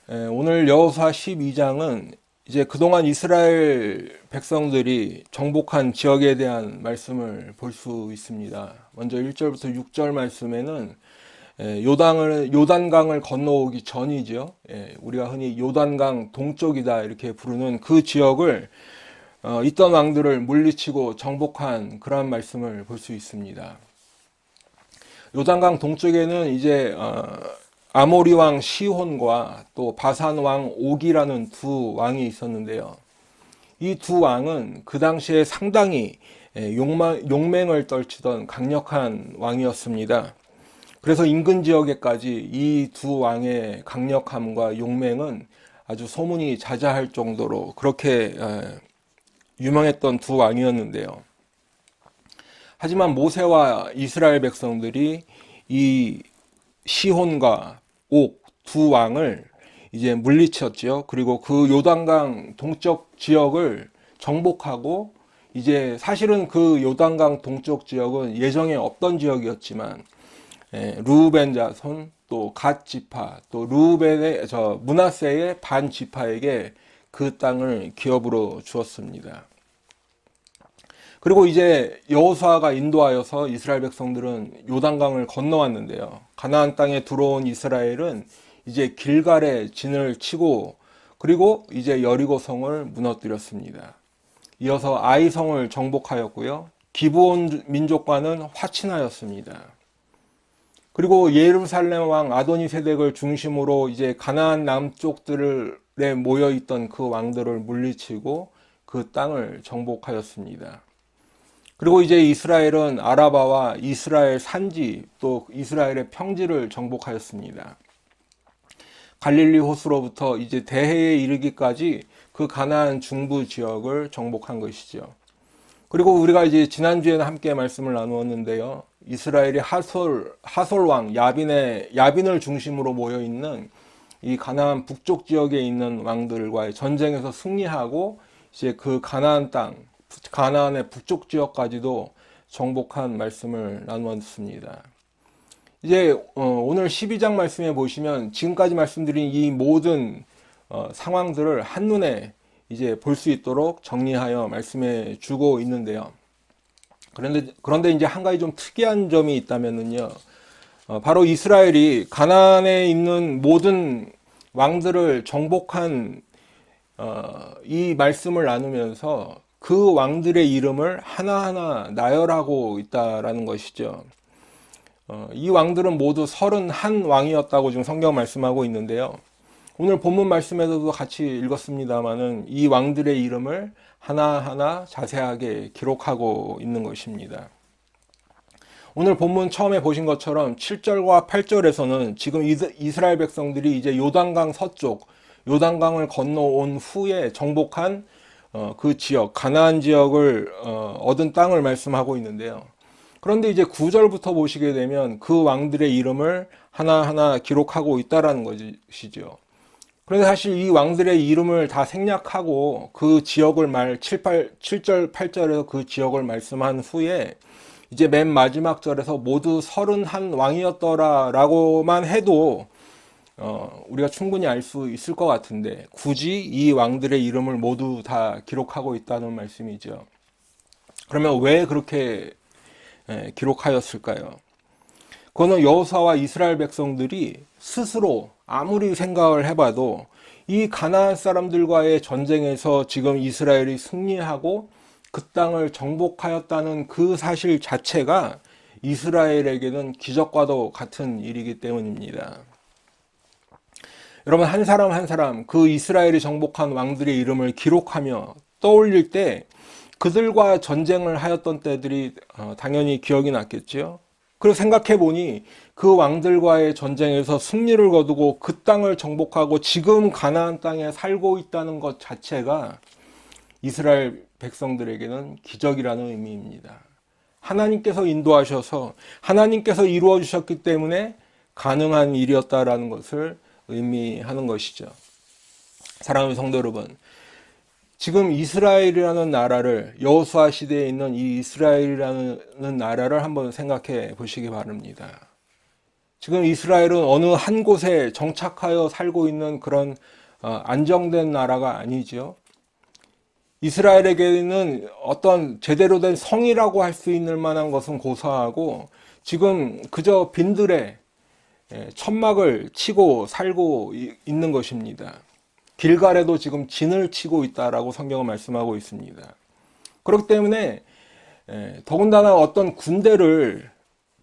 오늘 여호수아 12장은 이제 그동안 이스라엘 백성들이 정복한 지역에 대한 말씀을 볼 수 있습니다. 먼저 1절부터 6절 말씀에는 요단강을 건너오기 전이죠. 우리가 흔히 요단강 동쪽이다 이렇게 부르는 그 지역을 있던 왕들을 물리치고 정복한 그런 말씀을 볼 수 있습니다. 요단강 동쪽에는 이제 아모리 왕 시혼과 또 바산 왕 옥이라는 두 왕이 있었는데요. 이 두 왕은 그 당시에 상당히 용맹을 떨치던 강력한 왕이었습니다. 그래서 인근 지역에까지 이 두 왕의 강력함과 용맹은 아주 소문이 자자할 정도로 그렇게 유명했던 두 왕이었는데요. 하지만 모세와 이스라엘 백성들이 이 시혼과 옥 두 왕을 이제 물리쳤죠. 그리고 그 요단강 동쪽 지역을 정복하고 이제 사실은 그 요단강 동쪽 지역은 예정에 없던 지역이었지만 르우벤 자손 또 갓 지파 또 르우벤의 므낫세의 반 지파에게 그 땅을 기업으로 주었습니다. 그리고 이제 여호수아가 인도하여서 이스라엘 백성들은 요단강을 건너왔는데요. 가나안 땅에 들어온 이스라엘은 이제 길갈에 진을 치고 그리고 이제 여리고성을 무너뜨렸습니다. 이어서 아이성을 정복하였고요. 기브온 민족과는 화친하였습니다. 그리고 예루살렘 왕 아도니세덱을 중심으로 이제 가나안 남쪽들에 모여 있던 그 왕들을 물리치고 그 땅을 정복하였습니다. 그리고 이제 이스라엘은 아라바와 이스라엘 산지 또 이스라엘의 평지를 정복하였습니다. 갈릴리 호수로부터 이제 대해에 이르기까지 그 가나안 중부 지역을 정복한 것이죠. 그리고 우리가 이제 지난주에는 함께 말씀을 나누었는데요. 이스라엘이 하솔 왕 야빈을 중심으로 모여 있는 이 가나안 북쪽 지역에 있는 왕들과의 전쟁에서 승리하고 이제 그 가나안 땅 가나안의 북쪽 지역까지도 정복한 말씀을 나누었습니다. 이제 오늘 12장 말씀에 보시면 지금까지 말씀드린 이 모든 상황들을 한눈에 이제 볼 수 있도록 정리하여 말씀해 주고 있는데요. 그런데 이제 한 가지 좀 특이한 점이 있다면요. 바로 이스라엘이 가나안에 있는 모든 왕들을 정복한 이 말씀을 나누면서 그 왕들의 이름을 하나하나 나열하고 있다라는 것이죠. 이 왕들은 모두 31왕이었다고 지금 성경 말씀하고 있는데요. 오늘 본문 말씀에서도 같이 읽었습니다마는 이 왕들의 이름을 하나하나 자세하게 기록하고 있는 것입니다. 오늘 본문 처음에 보신 것처럼 7절과 8절에서는 지금 이스라엘 백성들이 이제 요단강 서쪽, 요단강을 건너온 후에 정복한 그 지역, 가나안 지역을 얻은 땅을 말씀하고 있는데요. 그런데 이제 9절부터 보시게 되면 그 왕들의 이름을 하나하나 기록하고 있다라는 것이죠. 그런데 사실 이 왕들의 이름을 다 생략하고 그 지역을 7절, 8절에서 그 지역을 말씀한 후에 이제 맨 마지막 절에서 모두 31왕이었더라 라고만 해도 우리가 충분히 알 수 있을 것 같은데 굳이 이 왕들의 이름을 모두 다 기록하고 있다는 말씀이죠. 그러면 왜 그렇게 기록하였을까요? 그거는 여호수아와 이스라엘 백성들이 스스로 아무리 생각을 해봐도 이 가나안 사람들과의 전쟁에서 지금 이스라엘이 승리하고 그 땅을 정복하였다는 그 사실 자체가 이스라엘에게는 기적과도 같은 일이기 때문입니다. 여러분, 한 사람 한 사람 그 이스라엘이 정복한 왕들의 이름을 기록하며 떠올릴 때 그들과 전쟁을 하였던 때들이 당연히 기억이 났겠죠. 그리고 생각해 보니 그 왕들과의 전쟁에서 승리를 거두고 그 땅을 정복하고 지금 가나안 땅에 살고 있다는 것 자체가 이스라엘 백성들에게는 기적이라는 의미입니다. 하나님께서 인도하셔서 하나님께서 이루어 주셨기 때문에 가능한 일이었다라는 것을 의미하는 것이죠. 사랑하는 성도 여러분, 지금 이스라엘이라는 나라를 여호수아 시대에 있는 이 이스라엘이라는 나라를 한번 생각해 보시기 바랍니다. 지금 이스라엘은 어느 한 곳에 정착하여 살고 있는 그런 안정된 나라가 아니죠. 이스라엘에게는 어떤 제대로 된 성이라고 할 수 있는 만한 것은 고사하고 지금 그저 빈들에 천막을 치고 살고 있는 것입니다. 길갈에도 지금 진을 치고 있다라고 성경은 말씀하고 있습니다. 그렇기 때문에 더군다나 어떤 군대를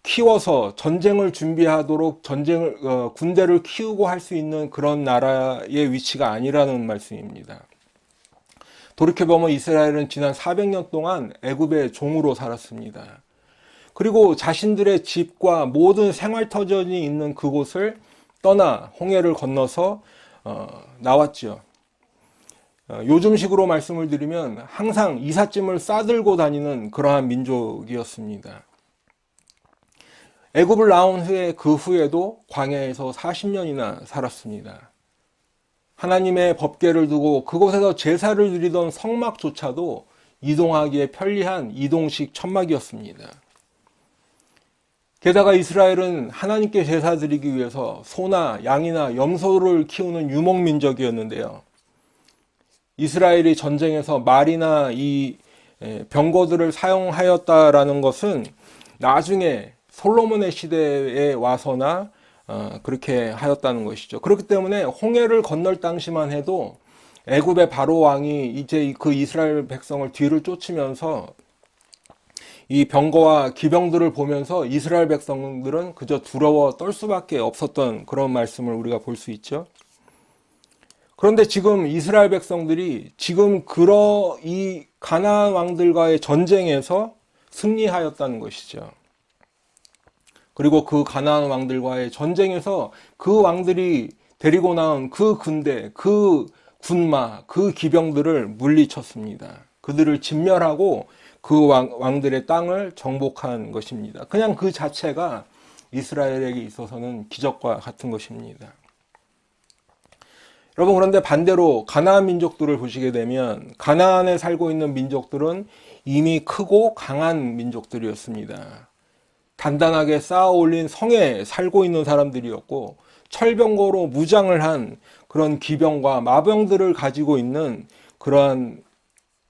키워서 전쟁을 준비하도록 군대를 키우고 할 수 있는 그런 나라의 위치가 아니라는 말씀입니다. 돌이켜보면 이스라엘은 지난 400년 동안 애굽의 종으로 살았습니다. 그리고 자신들의 집과 모든 생활터전이 있는 그곳을 떠나 홍해를 건너서 나왔죠. 요즘식으로 말씀을 드리면 항상 이삿짐을 싸들고 다니는 그러한 민족이었습니다. 애굽을 나온 후에 그 후에도 광야에서 40년이나 살았습니다. 하나님의 법궤를 두고 그곳에서 제사를 드리던 성막조차도 이동하기에 편리한 이동식 천막이었습니다. 게다가 이스라엘은 하나님께 제사 드리기 위해서 소나 양이나 염소를 키우는 유목민족이었는데요. 이스라엘이 전쟁에서 말이나 이 병거들을 사용하였다라는 것은 나중에 솔로몬의 시대에 와서나 그렇게 하였다는 것이죠. 그렇기 때문에 홍해를 건널 당시만 해도 애굽의 바로 왕이 이제 그 이스라엘 백성을 뒤를 쫓으면서 이 병거와 기병들을 보면서 이스라엘 백성들은 그저 두려워 떨 수밖에 없었던 그런 말씀을 우리가 볼 수 있죠. 그런데 지금 이스라엘 백성들이 지금 이 가나안 왕들과의 전쟁에서 승리하였다는 것이죠. 그리고 그 가나안 왕들과의 전쟁에서 그 왕들이 데리고 나온 그 군대, 그 군마, 그 기병들을 물리쳤습니다. 그들을 진멸하고 그 왕들의 땅을 정복한 것입니다. 그냥 그 자체가 이스라엘에게 있어서는 기적과 같은 것입니다. 여러분, 그런데 반대로 가나안 민족들을 보시게 되면 가나안에 살고 있는 민족들은 이미 크고 강한 민족들이었습니다. 단단하게 쌓아 올린 성에 살고 있는 사람들이었고 철병거로 무장을 한 그런 기병과 마병들을 가지고 있는 그러한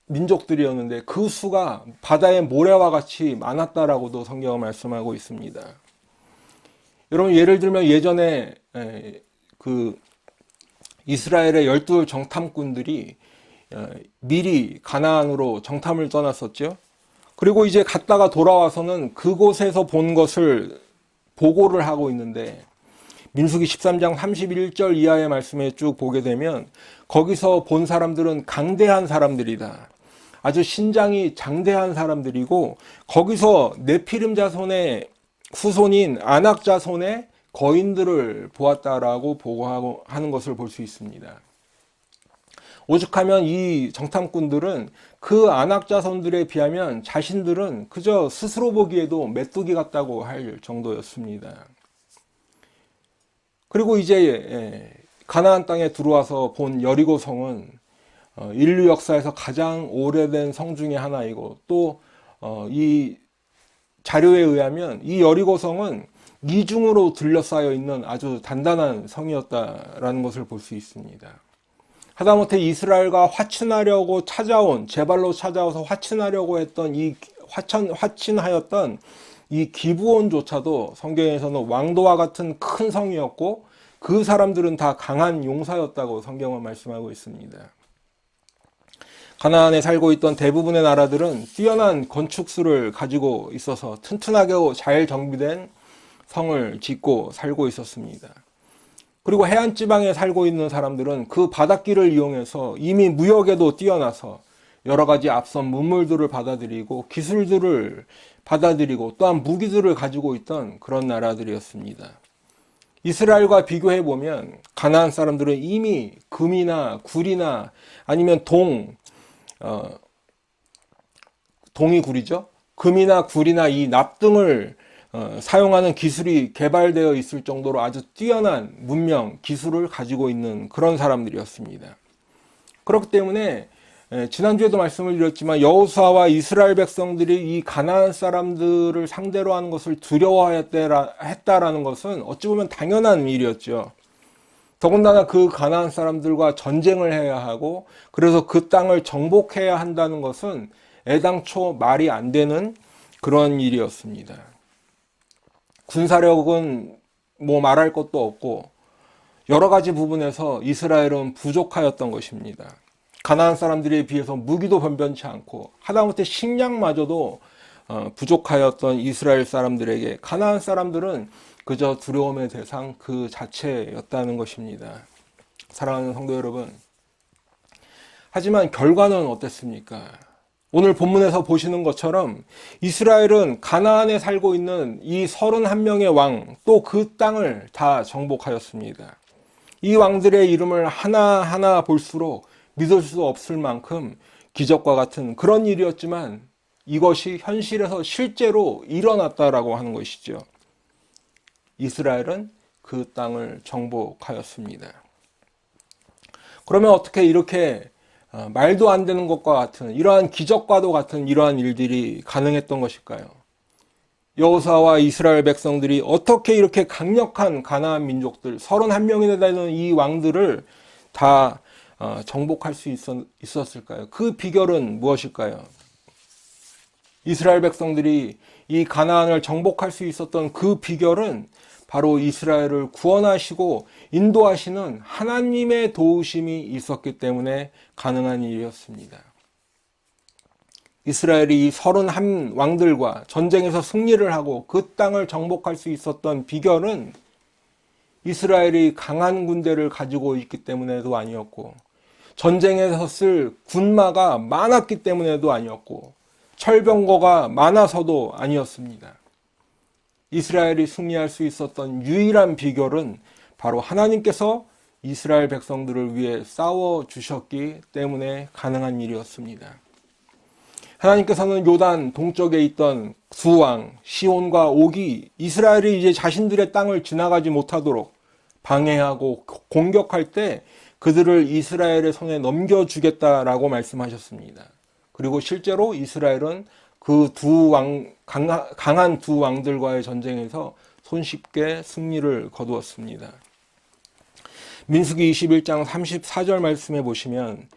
민족들이었는데 그 수가 바다의 모래와 같이 많았다라고도 성경은 말씀하고 있습니다. 여러분, 예를 들면 예전에 그 이스라엘의 12 정탐꾼들이 미리 가나안으로 정탐을 떠났었죠. 그리고 이제 갔다가 돌아와서는 그곳에서 본 것을 보고를 하고 있는데 민수기 13장 31절 이하의 말씀에 쭉 보게 되면 거기서 본 사람들은 강대한 사람들이다. 아주 신장이 장대한 사람들이고 거기서 네피림 자손의 후손인 아낙 자손의 거인들을 보았다라고 보고하고 하는 것을 볼 수 있습니다. 오죽하면 이 정탐꾼들은 그 아낙 자손들에 비하면 자신들은 그저 스스로 보기에도 메뚜기 같다고 할 정도였습니다. 그리고 이제 가나안 땅에 들어와서 본 여리고성은 인류 역사에서 가장 오래된 성 중에 하나이고 또 이 자료에 의하면 이 여리고성은 이중으로 둘러싸여 있는 아주 단단한 성이었다라는 것을 볼 수 있습니다. 하다못해 이스라엘과 화친하려고 제발로 찾아와서 화친하려고 했던 화친하였던 이 기브온조차도 성경에서는 왕도와 같은 큰 성이었고 그 사람들은 다 강한 용사였다고 성경은 말씀하고 있습니다. 가나안에 살고 있던 대부분의 나라들은 뛰어난 건축수를 가지고 있어서 튼튼하게 잘 정비된 성을 짓고 살고 있었습니다. 그리고 해안 지방에 살고 있는 사람들은 그 바닷길을 이용해서 이미 무역에도 뛰어나서 여러 가지 앞선 문물들을 받아들이고 기술들을 받아들이고 또한 무기들을 가지고 있던 그런 나라들이었습니다. 이스라엘과 비교해 보면 가나안 사람들은 이미 금이나 굴이나 아니면 동이 굴이죠. 금이나 굴이나 이 납등을 사용하는 기술이 개발되어 있을 정도로 아주 뛰어난 문명, 기술을 가지고 있는 그런 사람들이었습니다. 그렇기 때문에 지난주에도 말씀을 드렸지만 여호수아와 이스라엘 백성들이 이 가나안 사람들을 상대로 하는 것을 두려워했다라는 것은 어찌 보면 당연한 일이었죠. 더군다나 그 가나안 사람들과 전쟁을 해야 하고 그래서 그 땅을 정복해야 한다는 것은 애당초 말이 안 되는 그런 일이었습니다. 군사력은 뭐 말할 것도 없고 여러 가지 부분에서 이스라엘은 부족하였던 것입니다. 가나안 사람들에 비해서 무기도 변변치 않고 하다못해 식량마저도 부족하였던 이스라엘 사람들에게 가나안 사람들은 그저 두려움의 대상 그 자체였다는 것입니다. 사랑하는 성도 여러분, 하지만 결과는 어땠습니까? 오늘 본문에서 보시는 것처럼 이스라엘은 가나안에 살고 있는 이 31명의 왕, 또 그 땅을 다 정복하였습니다. 이 왕들의 이름을 하나하나 볼수록 믿을 수 없을 만큼 기적과 같은 그런 일이었지만 이것이 현실에서 실제로 일어났다라고 하는 것이죠. 이스라엘은 그 땅을 정복하였습니다. 그러면 어떻게 이렇게 말도 안 되는 것과 같은 이러한 기적과도 같은 이러한 일들이 가능했던 것일까요? 여호수아와 이스라엘 백성들이 어떻게 이렇게 강력한 가나안 민족들 31명이나 되는 이 왕들을 다 정복할 수 있었을까요? 그 비결은 무엇일까요? 이스라엘 백성들이 이 가나안을 정복할 수 있었던 그 비결은 바로 이스라엘을 구원하시고 인도하시는 하나님의 도우심이 있었기 때문에 가능한 일이었습니다. 이스라엘이 이 31 왕들과 전쟁에서 승리를 하고 그 땅을 정복할 수 있었던 비결은 이스라엘이 강한 군대를 가지고 있기 때문에도 아니었고 전쟁에서 쓸 군마가 많았기 때문에도 아니었고 철병거가 많아서도 아니었습니다. 이스라엘이 승리할 수 있었던 유일한 비결은 바로 하나님께서 이스라엘 백성들을 위해 싸워주셨기 때문에 가능한 일이었습니다. 하나님께서는 요단 동쪽에 있던 두 왕 시온과 옥이 이스라엘이 이제 자신들의 땅을 지나가지 못하도록 방해하고 공격할 때 그들을 이스라엘의 손에 넘겨주겠다라고 말씀하셨습니다. 그리고 실제로 이스라엘은 그 강한 두 왕들과의 전쟁에서 손쉽게 승리를 거두었습니다. 민수기 21장 34절 말씀해 보시면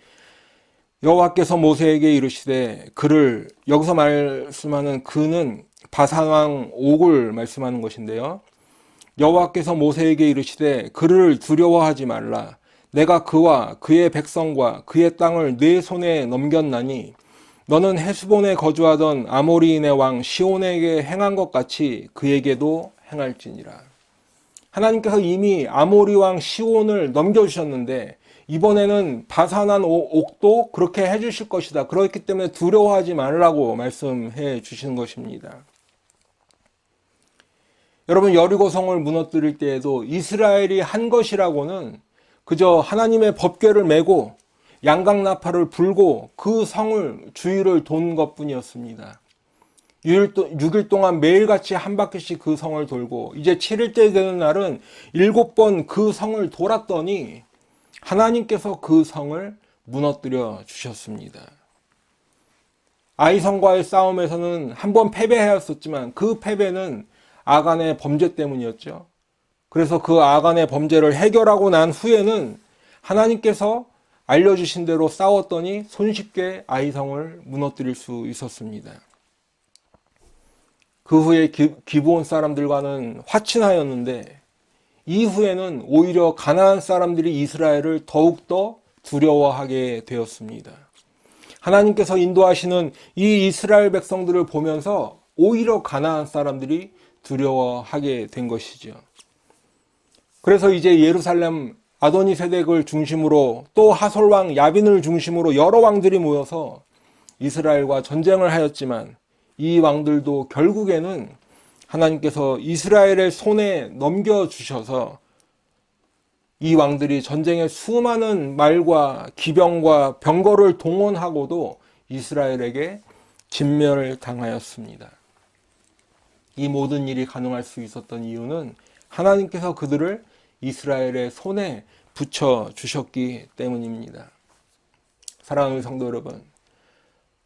여호와께서 모세에게 이르시되 그를, 여기서 말씀하는 그는 바산 왕 옥을 말씀하는 것인데요. 여호와께서 모세에게 이르시되 그를 두려워하지 말라. 내가 그와 그의 백성과 그의 땅을 네 손에 넘겼나니 너는 헤스본에 거주하던 아모리인의 왕 시온에게 행한 것 같이 그에게도 행할지니라. 하나님께서 이미 아모리 왕 시온을 넘겨주셨는데 이번에는 바산한 옥도 그렇게 해주실 것이다. 그렇기 때문에 두려워하지 말라고 말씀해 주시는 것입니다. 여러분, 여리고성을 무너뜨릴 때에도 이스라엘이 한 것이라고는 그저 하나님의 법궤를 메고 양강나팔을 불고 그 성을 주위를 돈 것뿐이었습니다. 6일 동안 매일같이 한 바퀴씩 그 성을 돌고 이제 7일째 되는 날은 7번 그 성을 돌았더니 하나님께서 그 성을 무너뜨려 주셨습니다. 아이성과의 싸움에서는 한 번 패배하였었지만 그 패배는 아간의 범죄 때문이었죠. 그래서 그 아간의 범죄를 해결하고 난 후에는 하나님께서 알려주신 대로 싸웠더니 손쉽게 아이성을 무너뜨릴 수 있었습니다. 그 후에 기브온 사람들과는 화친하였는데 이후에는 오히려 가나안 사람들이 이스라엘을 더욱더 두려워하게 되었습니다. 하나님께서 인도하시는 이 이스라엘 백성들을 보면서 오히려 가나안 사람들이 두려워하게 된 것이죠. 그래서 이제 예루살렘 아도니세덱을 중심으로 또 하솔왕 야빈을 중심으로 여러 왕들이 모여서 이스라엘과 전쟁을 하였지만 이 왕들도 결국에는 하나님께서 이스라엘의 손에 넘겨주셔서 이 왕들이 전쟁에 수많은 말과 기병과 병거를 동원하고도 이스라엘에게 진멸을 당하였습니다. 이 모든 일이 가능할 수 있었던 이유는 하나님께서 그들을 이스라엘의 손에 붙여주셨기 때문입니다. 사랑하는 성도 여러분.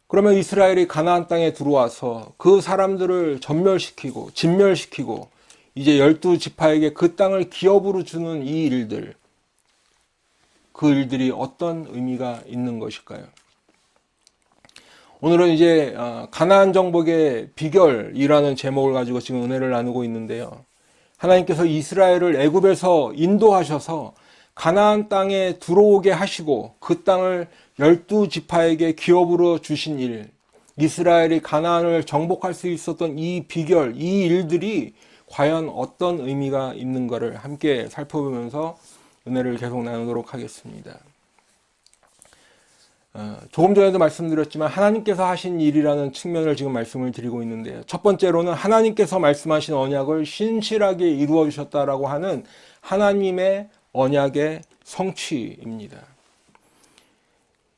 그러면 이스라엘이 가나안 땅에 들어와서 그 사람들을 전멸시키고 진멸시키고 이제 12지파에게 그 땅을 기업으로 주는 이 일들, 그 일들이 어떤 의미가 있는 것일까요? 오늘은 이제 가나안 정복의 비결이라는 제목을 가지고 지금 은혜를 나누고 있는데요. 하나님께서 이스라엘을 애굽에서 인도하셔서 가나안 땅에 들어오게 하시고 그 땅을 12지파에게 기업으로 주신 일, 이스라엘이 가나안을 정복할 수 있었던 이 비결, 이 일들이 과연 어떤 의미가 있는가를 함께 살펴보면서 은혜를 계속 나누도록 하겠습니다. 조금 전에도 말씀드렸지만 하나님께서 하신 일이라는 측면을 지금 말씀을 드리고 있는데요. 첫 번째로는 하나님께서 말씀하신 언약을 신실하게 이루어 주셨다라고 하는 하나님의 언약의 성취입니다.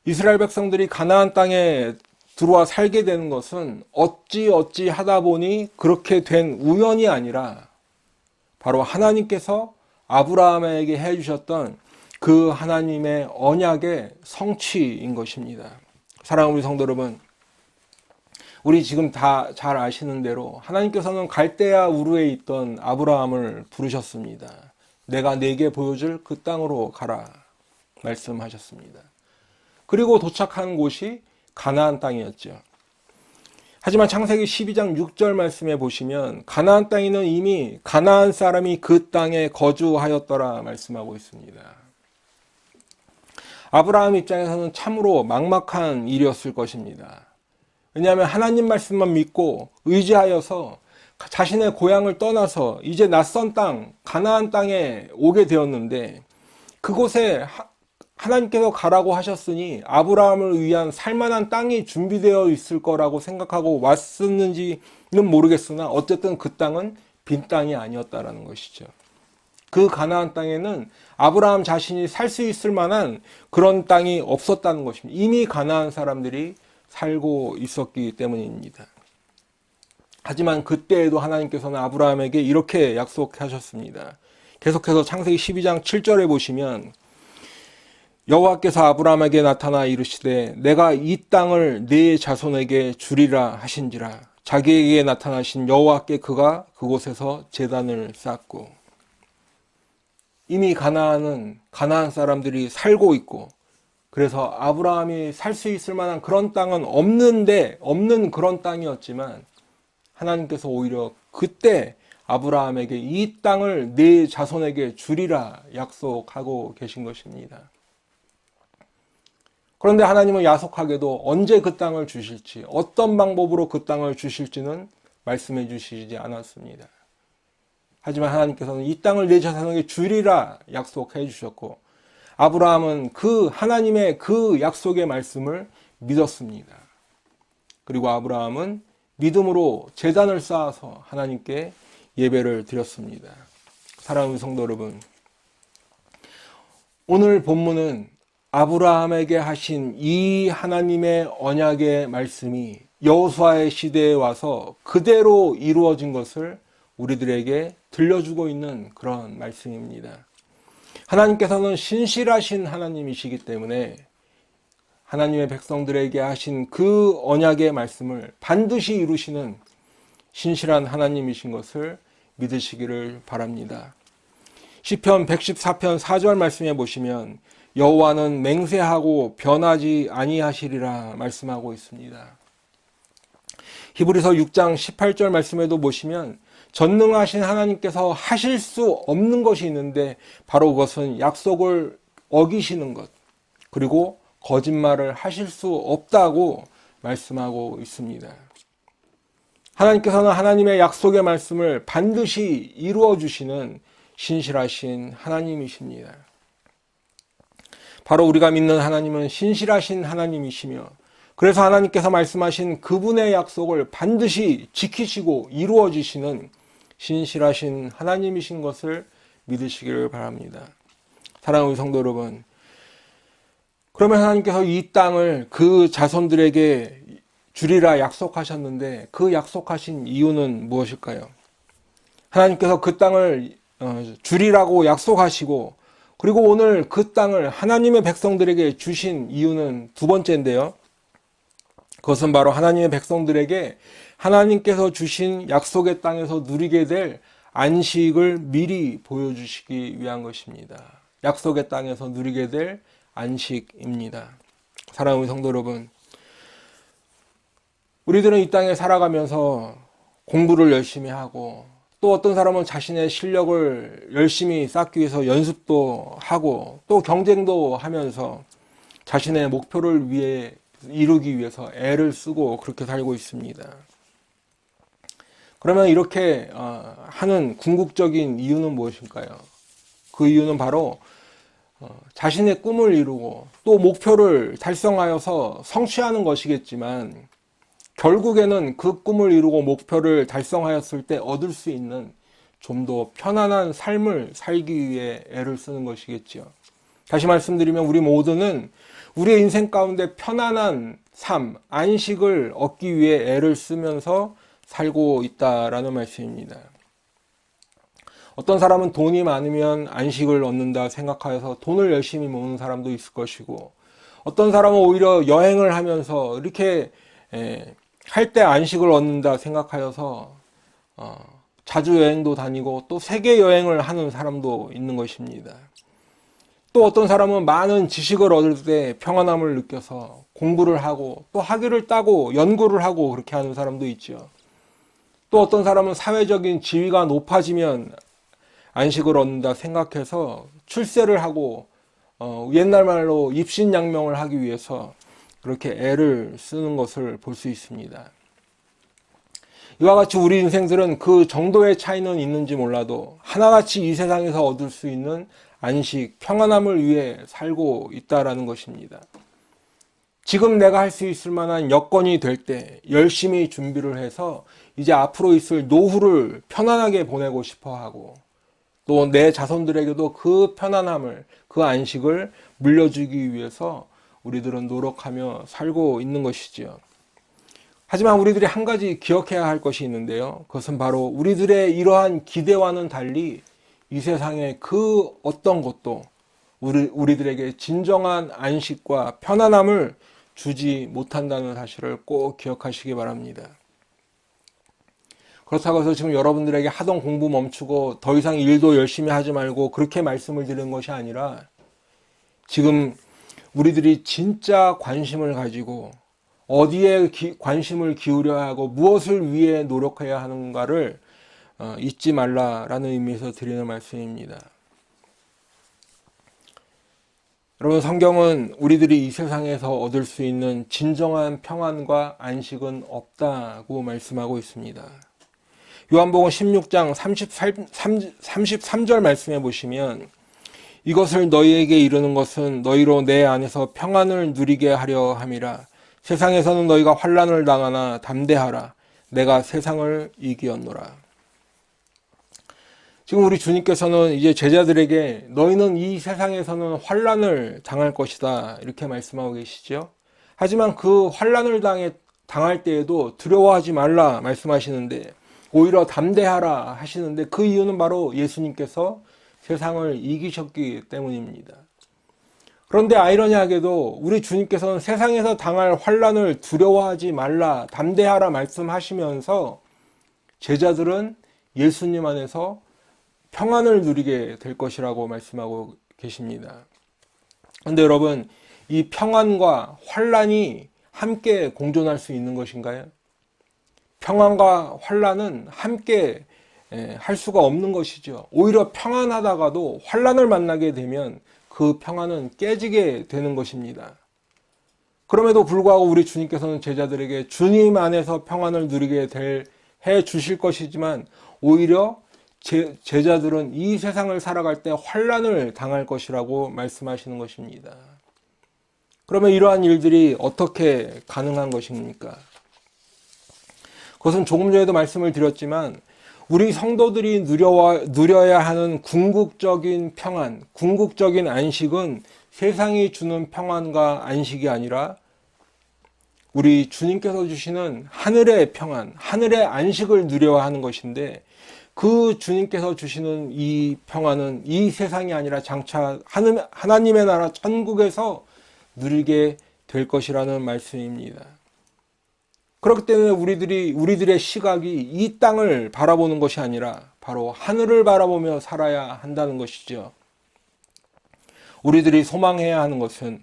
이스라엘 백성들이 가나안 땅에 들어와 살게 되는 것은 어찌 하다 보니 그렇게 된 우연이 아니라 바로 하나님께서 아브라함에게 해주셨던 그 하나님의 언약의 성취인 것입니다. 사랑하는 우리 성도 여러분, 우리 지금 다 잘 아시는 대로 하나님께서는 갈대아 우르에 있던 아브라함을 부르셨습니다. 내가 네게 보여줄 그 땅으로 가라 말씀하셨습니다. 그리고 도착한 곳이 가나안 땅이었죠. 하지만 창세기 12장 6절 말씀에 보시면 가나안 땅에는 이미 가나안 사람이 그 땅에 거주하였더라 말씀하고 있습니다. 아브라함 입장에서는 참으로 막막한 일이었을 것입니다. 왜냐하면 하나님 말씀만 믿고 의지하여서 자신의 고향을 떠나서 이제 낯선 땅, 가나안 땅에 오게 되었는데 그곳에 하나님께서 가라고 하셨으니 아브라함을 위한 살만한 땅이 준비되어 있을 거라고 생각하고 왔었는지는 모르겠으나 어쨌든 그 땅은 빈 땅이 아니었다라는 것이죠. 그 가나안 땅에는 아브라함 자신이 살 수 있을 만한 그런 땅이 없었다는 것입니다. 이미 가나안 사람들이 살고 있었기 때문입니다. 하지만 그때에도 하나님께서는 아브라함에게 이렇게 약속하셨습니다. 계속해서 창세기 12장 7절에 보시면 여호와께서 아브라함에게 나타나 이르시되 내가 이 땅을 네 자손에게 주리라 하신지라. 자기에게 나타나신 여호와께 그가 그곳에서 제단을 쌓고. 이미 가나안은 가나안 사람들이 살고 있고 그래서 아브라함이 살 수 있을 만한 그런 땅은 없는 그런 땅이었지만 하나님께서 오히려 그때 아브라함에게 이 땅을 네 자손에게 주리라 약속하고 계신 것입니다. 그런데 하나님은 야속하게도 언제 그 땅을 주실지, 어떤 방법으로 그 땅을 주실지는 말씀해 주시지 않았습니다. 하지만 하나님께서는 이 땅을 내 자손에게 주리라 약속해 주셨고 아브라함은 그 하나님의 그 약속의 말씀을 믿었습니다. 그리고 아브라함은 믿음으로 제단을 쌓아서 하나님께 예배를 드렸습니다. 사랑하는 성도 여러분, 오늘 본문은 아브라함에게 하신 이 하나님의 언약의 말씀이 여호수아의 시대에 와서 그대로 이루어진 것을 우리들에게 들려주고 있는 그런 말씀입니다. 하나님께서는 신실하신 하나님이시기 때문에 하나님의 백성들에게 하신 그 언약의 말씀을 반드시 이루시는 신실한 하나님이신 것을 믿으시기를 바랍니다. 시편 114편 4절 말씀에 보시면 여호와는 맹세하고 변하지 아니하시리라 말씀하고 있습니다. 히브리서 6장 18절 말씀에도 보시면 전능하신 하나님께서 하실 수 없는 것이 있는데 바로 그것은 약속을 어기시는 것, 그리고 거짓말을 하실 수 없다고 말씀하고 있습니다. 하나님께서는 하나님의 약속의 말씀을 반드시 이루어 주시는 신실하신 하나님이십니다. 바로 우리가 믿는 하나님은 신실하신 하나님이시며 그래서 하나님께서 말씀하신 그분의 약속을 반드시 지키시고 이루어 주시는 신실하신 하나님이신 것을 믿으시기를 바랍니다. 사랑하는 성도 여러분, 그러면 하나님께서 이 땅을 그 자손들에게 주리라 약속하셨는데 그 약속하신 이유는 무엇일까요? 하나님께서 그 땅을 주리라고 약속하시고 그리고 오늘 그 땅을 하나님의 백성들에게 주신 이유는 두 번째인데요. 그것은 바로 하나님의 백성들에게 하나님께서 주신 약속의 땅에서 누리게 될 안식을 미리 보여주시기 위한 것입니다. 약속의 땅에서 누리게 될 안식입니다. 사랑하는 성도 여러분, 우리들은 이 땅에 살아가면서 공부를 열심히 하고, 또 어떤 사람은 자신의 실력을 열심히 쌓기 위해서 연습도 하고, 또 경쟁도 하면서 자신의 목표를 위해 이루기 위해서 애를 쓰고 그렇게 살고 있습니다. 그러면 이렇게 하는 궁극적인 이유는 무엇일까요? 그 이유는 바로 자신의 꿈을 이루고 또 목표를 달성하여서 성취하는 것이겠지만, 결국에는 그 꿈을 이루고 목표를 달성하였을 때 얻을 수 있는 좀 더 편안한 삶을 살기 위해 애를 쓰는 것이겠죠. 다시 말씀드리면 우리 모두는 우리의 인생 가운데 편안한 삶, 안식을 얻기 위해 애를 쓰면서 살고 있다라는 말씀입니다. 어떤 사람은 돈이 많으면 안식을 얻는다 생각하여서 돈을 열심히 모으는 사람도 있을 것이고, 어떤 사람은 오히려 여행을 하면서 이렇게 할 때 안식을 얻는다 생각하여서 자주 여행도 다니고 또 세계 여행을 하는 사람도 있는 것입니다. 또 어떤 사람은 많은 지식을 얻을 때 평안함을 느껴서 공부를 하고 또 학위를 따고 연구를 하고 그렇게 하는 사람도 있죠. 또 어떤 사람은 사회적인 지위가 높아지면 안식을 얻는다 생각해서 출세를 하고 옛날 말로 입신양명을 하기 위해서 그렇게 애를 쓰는 것을 볼 수 있습니다. 이와 같이 우리 인생들은 그 정도의 차이는 있는지 몰라도 하나같이 이 세상에서 얻을 수 있는 안식, 평안함을 위해 살고 있다라는 것입니다. 지금 내가 할 수 있을 만한 여건이 될 때 열심히 준비를 해서 이제 앞으로 있을 노후를 편안하게 보내고 싶어 하고, 또 내 자손들에게도 그 편안함을, 그 안식을 물려주기 위해서 우리들은 노력하며 살고 있는 것이지요. 하지만 우리들이 한 가지 기억해야 할 것이 있는데요. 그것은 바로 우리들의 이러한 기대와는 달리 이 세상의 그 어떤 것도 우리들에게 진정한 안식과 편안함을 주지 못한다는 사실을 꼭 기억하시기 바랍니다. 그렇다고 해서 지금 여러분들에게 하던 공부 멈추고 더 이상 일도 열심히 하지 말고 그렇게 말씀을 드리는 것이 아니라, 지금 우리들이 진짜 관심을 가지고 어디에 관심을 기울여야 하고 무엇을 위해 노력해야 하는가를 잊지 말라라는 의미에서 드리는 말씀입니다. 여러분, 성경은 우리들이 이 세상에서 얻을 수 있는 진정한 평안과 안식은 없다고 말씀하고 있습니다. 요한복음 16장 33절 말씀해 보시면, 이것을 너희에게 이르는 것은 너희로 내 안에서 평안을 누리게 하려 함이라. 세상에서는 너희가 환난을 당하나 담대하라. 내가 세상을 이기었노라. 지금 우리 주님께서는 이제 제자들에게 너희는 이 세상에서는 환난을 당할 것이다 이렇게 말씀하고 계시죠. 하지만 그 환난을 당할 때에도 두려워하지 말라 말씀하시는데, 오히려 담대하라 하시는데, 그 이유는 바로 예수님께서 세상을 이기셨기 때문입니다. 그런데 아이러니하게도 우리 주님께서는 세상에서 당할 환난을 두려워하지 말라, 담대하라 말씀하시면서 제자들은 예수님 안에서 평안을 누리게 될 것이라고 말씀하고 계십니다. 그런데 여러분, 이 평안과 환난이 함께 공존할 수 있는 것인가요? 평안과 환난은 함께 할 수가 없는 것이죠. 오히려 평안하다가도 환난을 만나게 되면 그 평안은 깨지게 되는 것입니다. 그럼에도 불구하고 우리 주님께서는 제자들에게 주님 안에서 평안을 누리게 해 주실 것이지만, 오히려 제자들은 이 세상을 살아갈 때 환난을 당할 것이라고 말씀하시는 것입니다. 그러면 이러한 일들이 어떻게 가능한 것입니까? 그것은 조금 전에도 말씀을 드렸지만, 우리 성도들이 누려야 하는 궁극적인 평안, 궁극적인 안식은 세상이 주는 평안과 안식이 아니라 우리 주님께서 주시는 하늘의 평안, 하늘의 안식을 누려야 하는 것인데, 그 주님께서 주시는 이 평안은 이 세상이 아니라 장차 하나님의 나라 천국에서 누리게 될 것이라는 말씀입니다. 그렇기 때문에 우리들의 시각이 이 땅을 바라보는 것이 아니라 바로 하늘을 바라보며 살아야 한다는 것이죠. 우리들이 소망해야 하는 것은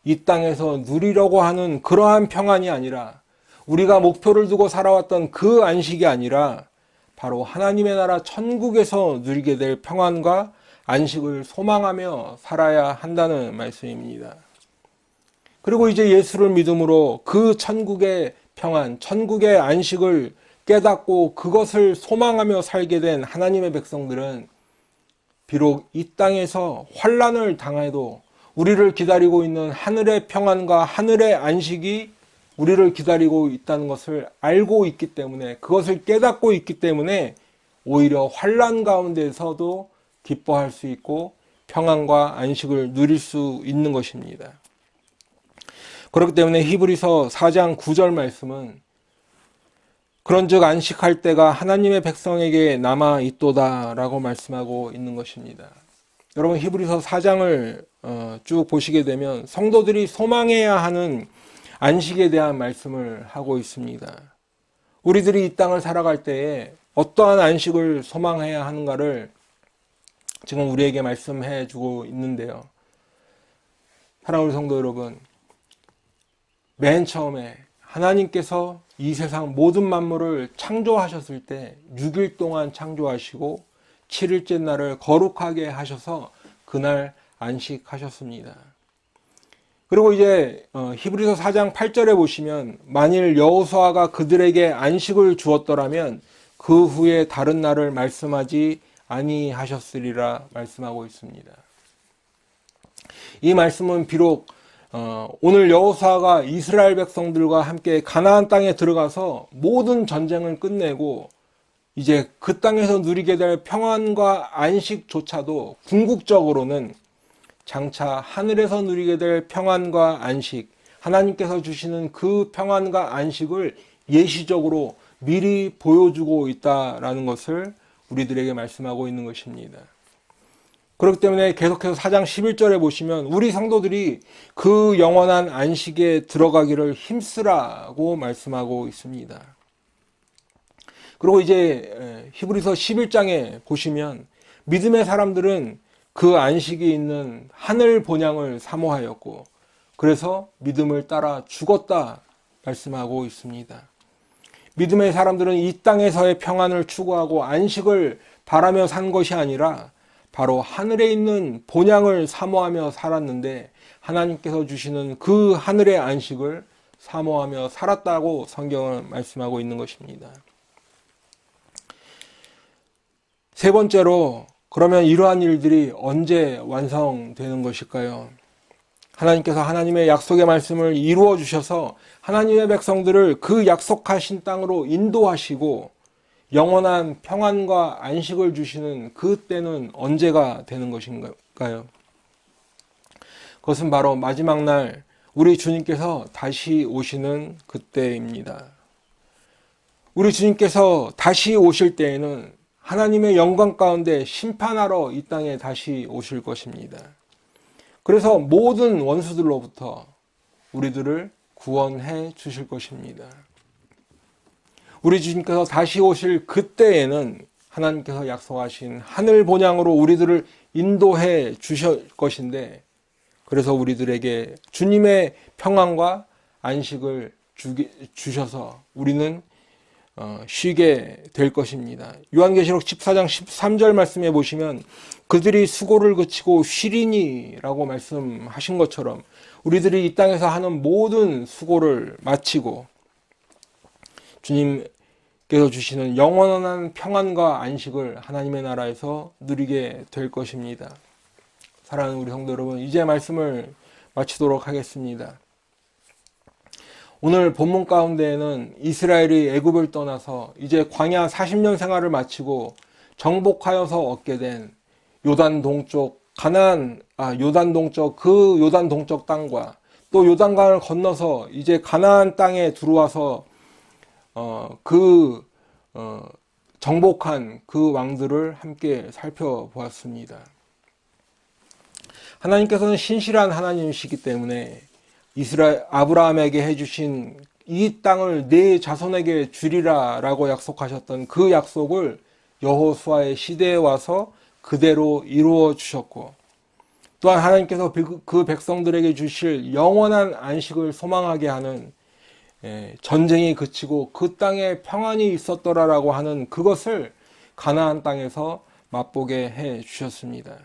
이 땅에서 누리려고 하는 그러한 평안이 아니라 우리가 목표를 두고 살아왔던 그 안식이 아니라 바로 하나님의 나라 천국에서 누리게 될 평안과 안식을 소망하며 살아야 한다는 말씀입니다. 그리고 이제 예수를 믿음으로 그 천국의 평안, 천국의 안식을 깨닫고 그것을 소망하며 살게 된 하나님의 백성들은 비록 이 땅에서 환난을 당해도 우리를 기다리고 있는 하늘의 평안과 하늘의 안식이 우리를 기다리고 있다는 것을 알고 있기 때문에, 그것을 깨닫고 있기 때문에 오히려 환난 가운데서도 기뻐할 수 있고 평안과 안식을 누릴 수 있는 것입니다. 그렇기 때문에 히브리서 4장 9절 말씀은 그런즉 안식할 때가 하나님의 백성에게 남아 있도다 라고 말씀하고 있는 것입니다. 여러분, 히브리서 4장을 쭉 보시게 되면 성도들이 소망해야 하는 안식에 대한 말씀을 하고 있습니다. 우리들이 이 땅을 살아갈 때에 어떠한 안식을 소망해야 하는가를 지금 우리에게 말씀해 주고 있는데요. 사랑하는 성도 여러분, 맨 처음에 하나님께서 이 세상 모든 만물을 창조하셨을 때 6일 동안 창조하시고 7일째 날을 거룩하게 하셔서 그날 안식하셨습니다. 그리고 이제 히브리서 4장 8절에 보시면 만일 여호수아가 그들에게 안식을 주었더라면 그 후에 다른 날을 말씀하지 아니하셨으리라 말씀하고 있습니다. 이 말씀은 비록 오늘 여호수아가 이스라엘 백성들과 함께 가나안 땅에 들어가서 모든 전쟁을 끝내고 이제 그 땅에서 누리게 될 평안과 안식조차도 궁극적으로는 장차 하늘에서 누리게 될 평안과 안식, 하나님께서 주시는 그 평안과 안식을 예시적으로 미리 보여주고 있다라는 것을 우리들에게 말씀하고 있는 것입니다. 그렇기 때문에 계속해서 4장 11절에 보시면 우리 성도들이 그 영원한 안식에 들어가기를 힘쓰라고 말씀하고 있습니다. 그리고 이제 히브리서 11장에 보시면 믿음의 사람들은 그 안식이 있는 하늘 본향을 사모하였고 그래서 믿음을 따라 죽었다 말씀하고 있습니다. 믿음의 사람들은 이 땅에서의 평안을 추구하고 안식을 바라며 산 것이 아니라 바로 하늘에 있는 본향을 사모하며 살았는데 하나님께서 주시는 그 하늘의 안식을 사모하며 살았다고 성경은 말씀하고 있는 것입니다. 세 번째로, 그러면 이러한 일들이 언제 완성되는 것일까요? 하나님께서 하나님의 약속의 말씀을 이루어 주셔서 하나님의 백성들을 그 약속하신 땅으로 인도하시고 영원한 평안과 안식을 주시는 그 때는 언제가 되는 것인가요? 그것은 바로 마지막 날 우리 주님께서 다시 오시는 그때입니다. 우리 주님께서 다시 오실 때에는 하나님의 영광 가운데 심판하러 이 땅에 다시 오실 것입니다. 그래서 모든 원수들로부터 우리들을 구원해 주실 것입니다. 우리 주님께서 다시 오실 그때에는 하나님께서 약속하신 하늘 본향으로 우리들을 인도해 주실 것인데, 그래서 우리들에게 주님의 평안과 안식을 주셔서 우리는 쉬게 될 것입니다. 요한계시록 14장 13절 말씀에 보시면 그들이 수고를 그치고 쉬리니라고 말씀하신 것처럼 우리들이 이 땅에서 하는 모든 수고를 마치고 주님께서 주시는 영원한 평안과 안식을 하나님의 나라에서 누리게 될 것입니다. 사랑하는 우리 성도 여러분, 이제 말씀을 마치도록 하겠습니다. 오늘 본문 가운데에는 이스라엘이 애굽을 떠나서 이제 광야 40년 생활을 마치고 정복하여서 얻게 된 요단 동쪽 요단 동쪽 땅과 또 요단강을 건너서 이제 가나안 땅에 들어와서 정복한 그 왕들을 함께 살펴보았습니다. 하나님께서는 신실한 하나님이시기 때문에 아브라함에게 해주신 이 땅을 네 자손에게 주리라 라고 약속하셨던 그 약속을 여호수아의 시대에 와서 그대로 이루어 주셨고, 또한 하나님께서 그 백성들에게 주실 영원한 안식을 소망하게 하는 전쟁이 그치고 그 땅에 평안이 있었더라라고 하는 그것을 가나안 땅에서 맛보게 해 주셨습니다.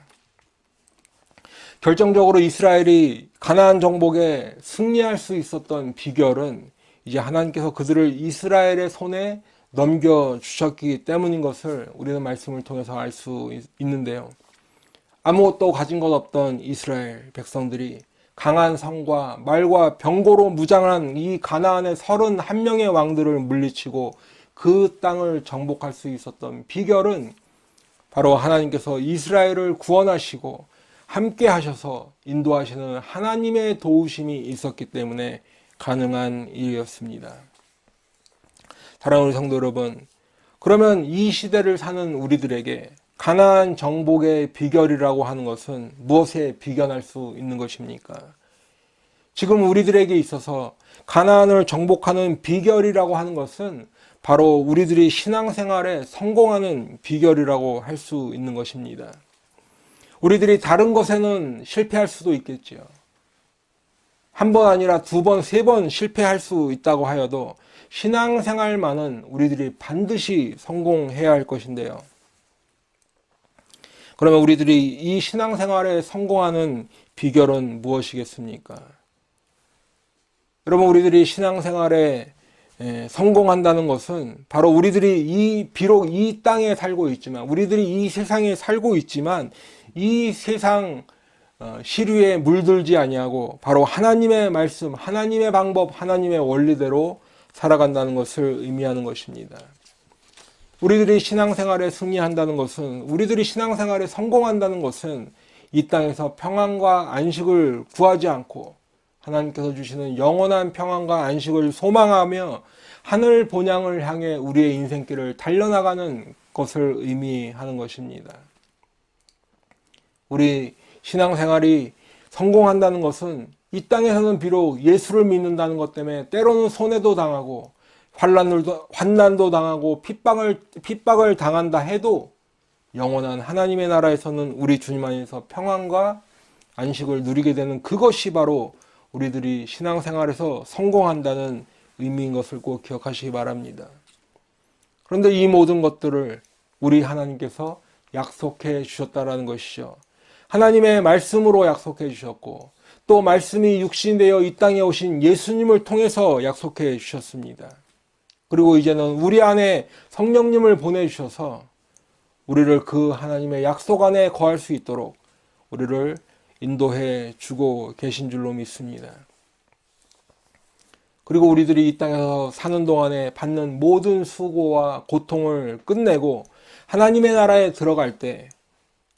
결정적으로 이스라엘이 가나안 정복에 승리할 수 있었던 비결은 이제 하나님께서 그들을 이스라엘의 손에 넘겨주셨기 때문인 것을 우리는 말씀을 통해서 알 수 있는데요. 아무것도 가진 것 없던 이스라엘 백성들이 강한 성과 말과 병거로 무장한 이 가나안의 31명의 왕들을 물리치고 그 땅을 정복할 수 있었던 비결은 바로 하나님께서 이스라엘을 구원하시고 함께 하셔서 인도하시는 하나님의 도우심이 있었기 때문에 가능한 일이었습니다. 사랑하는 우리 성도 여러분, 그러면 이 시대를 사는 우리들에게 가나안 정복의 비결이라고 하는 것은 무엇에 비견할 수 있는 것입니까? 지금 우리들에게 있어서 가나안을 정복하는 비결이라고 하는 것은 바로 우리들이 신앙생활에 성공하는 비결이라고 할 수 있는 것입니다. 우리들이 다른 것에는 실패할 수도 있겠지요. 한 번 아니라 두 번, 세 번 실패할 수 있다고 하여도 신앙생활만은 우리들이 반드시 성공해야 할 것인데요. 그러면 우리들이 이 신앙생활에 성공하는 비결은 무엇이겠습니까? 여러분, 우리들이 신앙생활에 성공한다는 것은 바로 우리들이 비록 이 땅에 살고 있지만, 우리들이 이 세상에 살고 있지만 이 세상 시류에 물들지 아니하고 바로 하나님의 말씀, 하나님의 방법, 하나님의 원리대로 살아간다는 것을 의미하는 것입니다. 우리들이 신앙생활에 승리한다는 것은, 우리들이 신앙생활에 성공한다는 것은 이 땅에서 평안과 안식을 구하지 않고 하나님께서 주시는 영원한 평안과 안식을 소망하며 하늘 본향을 향해 우리의 인생길을 달려나가는 것을 의미하는 것입니다. 우리 신앙생활이 성공한다는 것은 이 땅에서는 비록 예수를 믿는다는 것 때문에 때로는 손해도 당하고 환난도 당하고 핍박을 당한다 해도 영원한 하나님의 나라에서는 우리 주님 안에서 평안과 안식을 누리게 되는 그것이 바로 우리들이 신앙생활에서 성공한다는 의미인 것을 꼭 기억하시기 바랍니다. 그런데 이 모든 것들을 우리 하나님께서 약속해 주셨다라는 것이죠. 하나님의 말씀으로 약속해 주셨고, 또 말씀이 육신되어 이 땅에 오신 예수님을 통해서 약속해 주셨습니다. 그리고 이제는 우리 안에 성령님을 보내주셔서 우리를 그 하나님의 약속 안에 거할 수 있도록 우리를 인도해 주고 계신 줄로 믿습니다. 그리고 우리들이 이 땅에서 사는 동안에 받는 모든 수고와 고통을 끝내고 하나님의 나라에 들어갈 때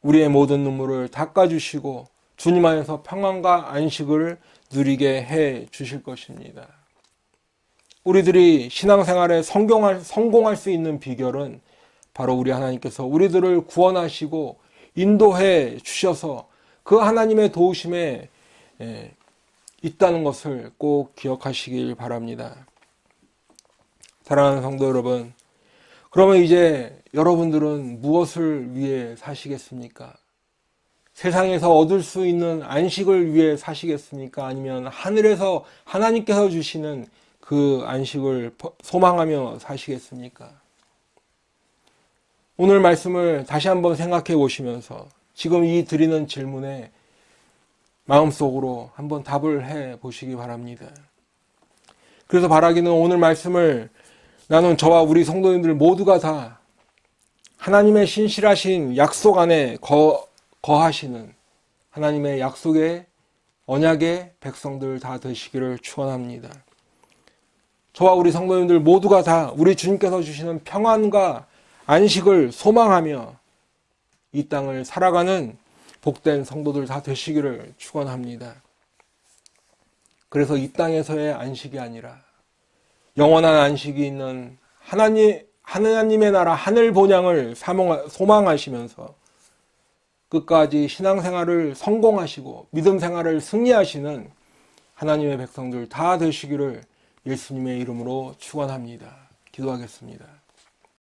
우리의 모든 눈물을 닦아주시고 주님 안에서 평안과 안식을 누리게 해 주실 것입니다. 우리들이 신앙생활에 성공할 수 있는 비결은 바로 우리 하나님께서 우리들을 구원하시고 인도해 주셔서 그 하나님의 도우심에 있다는 것을 꼭 기억하시길 바랍니다. 사랑하는 성도 여러분, 그러면 이제 여러분들은 무엇을 위해 사시겠습니까? 세상에서 얻을 수 있는 안식을 위해 사시겠습니까? 아니면 하늘에서 하나님께서 주시는 그 안식을 소망하며 사시겠습니까? 오늘 말씀을 다시 한번 생각해 보시면서 지금 이 드리는 질문에 마음속으로 한번 답을 해 보시기 바랍니다. 그래서 바라기는 오늘 말씀을 나눈 저와 우리 성도님들 모두가 다 하나님의 신실하신 약속 안에 거하시는 하나님의 약속의 언약의 백성들 다 되시기를 축원합니다. 저와 우리 성도님들 모두가 다 우리 주님께서 주시는 평안과 안식을 소망하며 이 땅을 살아가는 복된 성도들 다 되시기를 축원합니다. 그래서 이 땅에서의 안식이 아니라 영원한 안식이 있는 하나님의 나라 하늘 본향을 소망하시면서 끝까지 신앙생활을 성공하시고 믿음 생활을 승리하시는 하나님의 백성들 다 되시기를 예수님의 이름으로 축원합니다. 기도하겠습니다.